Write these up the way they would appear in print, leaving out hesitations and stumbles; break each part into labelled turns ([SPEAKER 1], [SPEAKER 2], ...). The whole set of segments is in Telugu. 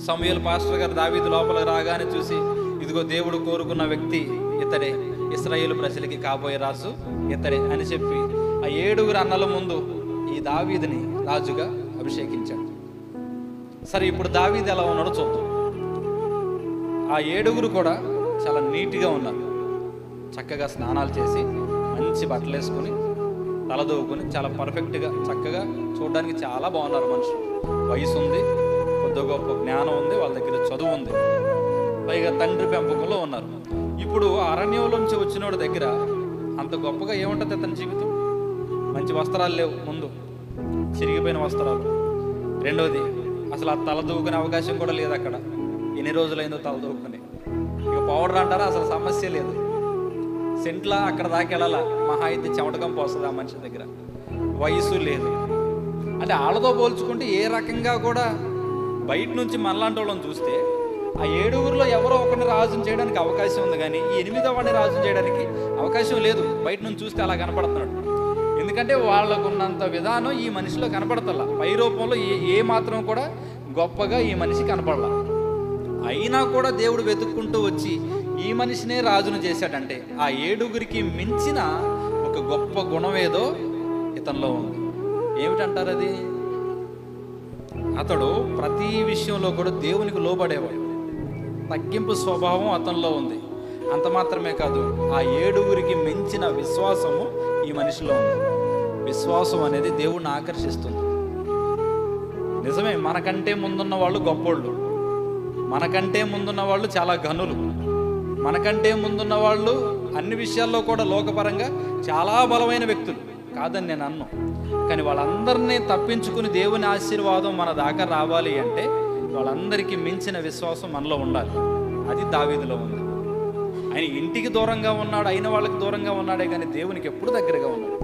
[SPEAKER 1] సమూయేలు పాస్టర్ గారు దావీదు లోపల రాగానే చూసి, ఇదిగో దేవుడు కోరుకున్న వ్యక్తి ఇతడే, ఇశ్రాయేలు ప్రజలకి కాబోయే రాజు ఇతడే అని చెప్పి ఆ 7 అన్నల ముందు ఈ దావీదుని రాజుగా అభిషేకించాడు. సరే, ఇప్పుడు దావీదు ఎలా ఉన్నాడో చూద్దాం. ఆ 7 కూడా చాలా నీట్గా ఉన్నారు. చక్కగా స్నానాలు చేసి మంచి బట్టలు వేసుకొని తలదూకుని చాలా పర్ఫెక్ట్గా చక్కగా చూడడానికి చాలా బాగున్నారు మనుషులు. వయసు ఉంది, కొద్ది గొప్ప జ్ఞానం ఉంది, వాళ్ళ దగ్గర చదువు ఉంది, పైగా తండ్రి పెంపకంలో ఉన్నారు. ఇప్పుడు అరణ్యంలోంచి వచ్చినోడి దగ్గర అంత గొప్పగా ఏముంటుంది అతని జీవితం? మంచి వస్త్రాలు లేవు, ముందు చిరిగిపోయిన వస్త్రాలు. రెండోది, అసలు ఆ తలదూకునే అవకాశం కూడా లేదు అక్కడ. ఎన్ని రోజులైందో తలదూకుని. ఇక పౌడర్ అంటారా, అసలు సమస్య లేదు. సెంట్లా అక్కడ దాకా వెళ్ళాల, మహా అయితే చెమటకం పోస్తుంది ఆ మనిషి దగ్గర. వయసు లేదు. అంటే వాళ్ళతో పోల్చుకుంటే ఏ రకంగా కూడా బయట నుంచి మనలాంటి వాళ్ళని చూస్తే ఆ 7 ఎవరో ఒకరిని రాజుని చేయడానికి అవకాశం ఉంది, కానీ ఈ 8వ రాజుని చేయడానికి అవకాశం లేదు. బయట నుంచి చూస్తే అలా కనపడుతున్నాడు. ఎందుకంటే వాళ్ళకున్నంత విధానం ఈ మనిషిలో కనపడతల్లా. పై రూపంలో ఏ మాత్రం కూడా గొప్పగా ఈ మనిషి కనపడలా. అయినా కూడా దేవుడు వెతుక్కుంటూ వచ్చి ఈ మనిషినే రాజును చేశాడంటే ఆ 7 మించిన ఒక గొప్ప గుణం ఏదో ఇతనిలో ఉంది. ఏమిటంటారు అది? అతడు ప్రతి విషయంలో కూడా దేవునికి లోబడేవాడు. తగ్గింపు స్వభావం అతనిలో ఉంది. అంత మాత్రమే కాదు, ఆ 7 మించిన విశ్వాసము ఈ మనిషిలో ఉంది. విశ్వాసం అనేది దేవుణ్ణి ఆకర్షిస్తుంది. నిజమే, మనకంటే ముందున్న వాళ్ళు గొప్పోళ్ళు, మనకంటే ముందున్న వాళ్ళు చాలా ఘనులు, మనకంటే ముందున్న వాళ్ళు అన్ని విషయాల్లో కూడా లోకపరంగా చాలా బలమైన వ్యక్తులు కాదని నేను అన్నాను. కానీ వాళ్ళందరినీ తప్పించుకుని దేవుని ఆశీర్వాదం మన దాకా రావాలి అంటే వాళ్ళందరికీ మించిన విశ్వాసం మనలో ఉండాలి. అది దావీదులో ఉంది. ఆయన ఇంటికి దూరంగా ఉన్నాడు, అయిన వాళ్ళకి దూరంగా ఉన్నాడే కానీ దేవునికి ఎప్పుడు దగ్గరగా ఉన్నాడు.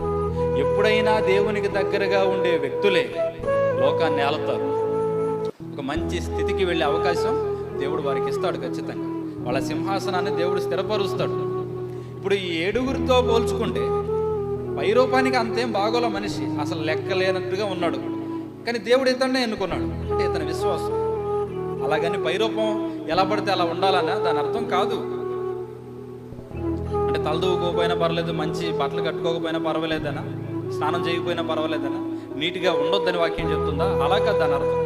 [SPEAKER 1] ఎప్పుడైనా దేవునికి దగ్గరగా ఉండే వ్యక్తులే లోకాన్ని ఏలుతారు. ఒక మంచి స్థితికి వెళ్ళే అవకాశం దేవుడు వారికి ఇస్తాడు. ఖచ్చితంగా వాళ్ళ సింహాసనాన్ని దేవుడు స్థిరపరుస్తాడు. ఇప్పుడు ఈ 7 పోల్చుకుంటే పై రూపానికి అంతేం బాగోల మనిషి, అసలు లెక్కలేనట్టుగా ఉన్నాడు. కానీ దేవుడు ఇతన్నే ఎన్నుకున్నాడు. అంటే ఇతని విశ్వాసం. అలాగని పై రూపం ఎలా పడితే అలా ఉండాలన్నా దాని అర్థం కాదు. అంటే తలదూకోకపోయినా పర్వాలేదు, మంచి బట్టలు కట్టుకోకపోయినా పర్వాలేదనా, స్నానం చేయకపోయినా పర్వాలేదనా, నీట్గా ఉండొద్దని వాక్యం చెప్తుందా? అలా కాదు దాని అర్థం.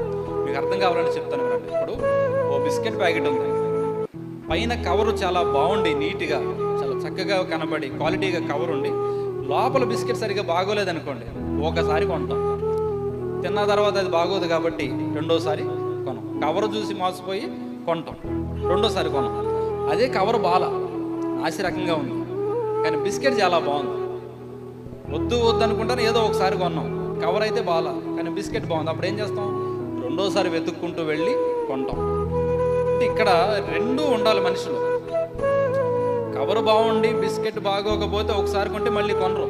[SPEAKER 1] మీకు అర్థం కావాలని చెప్తాను వినండి. ఇప్పుడు ఓ బిస్కెట్ ప్యాకెట్ ఉంది, పైన కవరు చాలా బాగుండి నీట్గా చాలా చక్కగా కనబడి క్వాలిటీగా కవర్ ఉండి లోపల బిస్కెట్ సరిగా బాగోలేదనుకోండి, ఒకసారి కొంటాం. తిన్న తర్వాత అది బాగోదు కాబట్టి రెండోసారి కొనం. కవర్ చూసి మోసపోయి కొంటాం, రెండోసారి కొనం. అదే కవర్ బాల నాసి రకంగా ఉంది, కానీ బిస్కెట్ చాలా బాగుంది. వద్దు అనుకుంటాను, ఏదో ఒకసారి కొన్నాం. కవర్ అయితే బాల, కానీ బిస్కెట్ బాగుంది. అప్పుడు ఏం చేస్తాం? రెండోసారి వెతుక్కుంటూ వెళ్ళి కొంటాం. ఇక్కడ 2 ఉండాలి మనిషిలో. కవర్ బాగుండి బిస్కెట్ బాగోకపోతే ఒకసారి కొంటే మళ్ళీ కొనరు.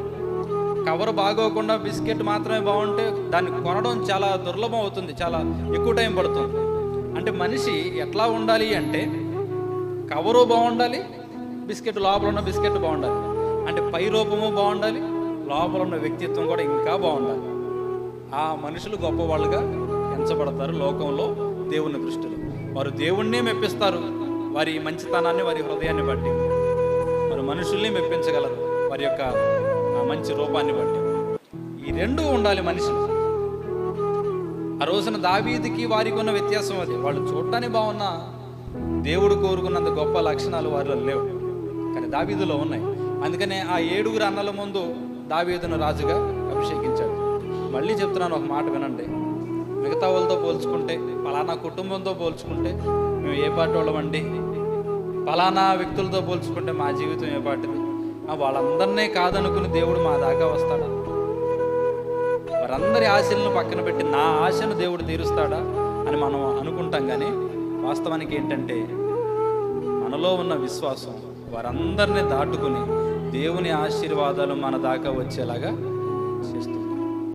[SPEAKER 1] కవర్ బాగోకుండా బిస్కెట్ మాత్రమే బాగుంటే దాన్ని కొనడం చాలా దుర్లభం అవుతుంది, చాలా ఎక్కువ టైం పడుతుంది. అంటే మనిషి ఎట్లా ఉండాలి అంటే కవరు బాగుండాలి, బిస్కెట్ లోపల ఉన్న బిస్కెట్ బాగుండాలి. అంటే పై రూపము బాగుండాలి, లోపల ఉన్న వ్యక్తిత్వం కూడా ఇంకా బాగుండాలి. ఆ మనుషులు గొప్పవాళ్ళుగా ఎంచబడతారు లోకంలో దేవుని దృష్టిలో. వారు దేవుణ్ణి మెప్పిస్తారు వారి మంచితనాన్ని, వారి హృదయాన్ని బట్టి. వారు మనుషుల్ని మెప్పించగలరు వారి యొక్క మంచి రూపాన్ని బట్టి. ఈ 2 ఉండాలి మనుషులు. ఆ రోజున దావీదుకి వారికి ఉన్న వ్యత్యాసం అది. వాళ్ళు చూడటానికి బాగున్నా దేవుడు కోరుకున్నంత గొప్ప లక్షణాలు వారిలో లేవు, కానీ దావీదులో ఉన్నాయి. అందుకనే ఆ 7 అన్నల ముందు దావీదును రాజుగా అభిషేకించాడు. మళ్ళీ చెప్తున్నాను, ఒక మాట వినండి. మిగతా వాళ్ళతో పోల్చుకుంటే, పలానా కుటుంబంతో పోల్చుకుంటే మేము ఏ పార్టీ వాళ్ళమండి, పలానా వ్యక్తులతో పోల్చుకుంటే మా జీవితం ఏ పాటిది, వాళ్ళందరినీ కాదనుకుని దేవుడు మా దాకా వస్తాడా? వారందరి ఆశలను పక్కన పెట్టి నా ఆశను దేవుడు తీరుస్తాడా అని మనం అనుకుంటాం. కానీ వాస్తవానికి ఏంటంటే మనలో ఉన్న విశ్వాసం వారందరినీ దాటుకుని దేవుని ఆశీర్వాదాలు మన దాకా వచ్చేలాగా చేస్తుంది.